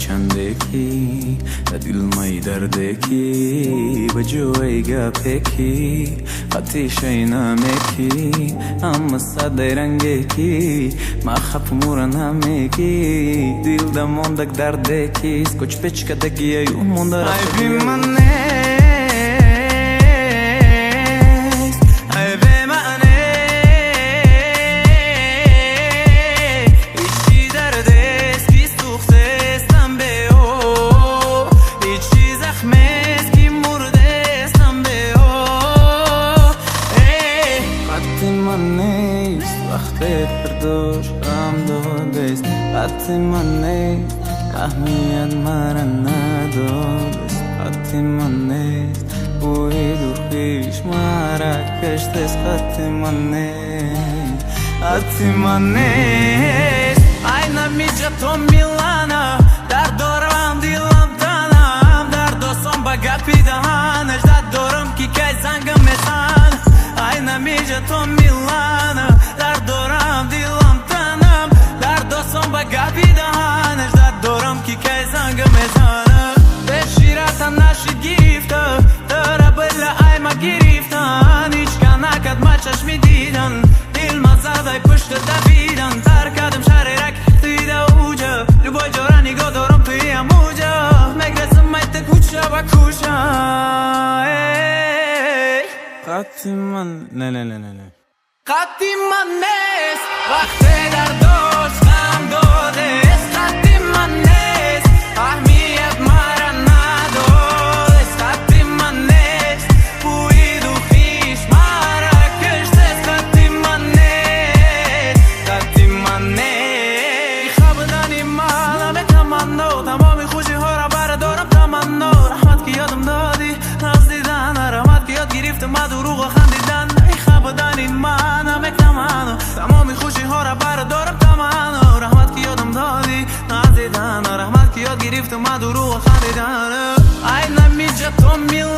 چندکی دل مای دردکی به جوی گپکی آتیش اینامکی اما صدای رنگکی ما خف مورن همکی دل دموندک دردکی سکوچ پچکدکی یون مونده عیبی من نیست عیبی من ایچی دردست کی سوختستم به او ایچی زخمست کی مردستم به او خطی من نیست وقت برداشت غم دادست خطی من نیست اهمیت مرا ندارست خطی من نیست بوی دوخیش مرا کشتست خطی من نیست خطی من نیست айна миҷа то милана дард дорам дилам танам дард осон ба гапи даҳанаш дард дорам ки кай зангам мезан айна миҷа то милана дард дорам дилам танам дард осон ба гапи даҳанаш дард дорам ки кай зангам мезан беширата наши гирифта дара била айма гирифтан ҳичка накад ма чашми дидан дил мазадай пушта давидан таркадам шарерак тида уҷа любой ҷора нигоҳ дорам туи амуҷа мегресам майта куча ва куша хати ман не хати ман нест вақте дардош ғам додест хати ман нест аҳмият мара надодест хати ман нест бӯиду хиш мара киштест хати ман нест хати ман нест хабдани ман ҳаме таманно тамоми хушиҳоро барадорам таманно раҳмат ки ёдам додӣ наздидан раҳмат ки ёд гирифтам ма дуруғо хандидан хабдани ман ҳаме таманно тамоми хушиҳоро барадорам таманно раҳмат ки ёдам додӣ наздидан раҳмат ки ёд гирифтам ма дуруғо хандидан айна миҷа то мил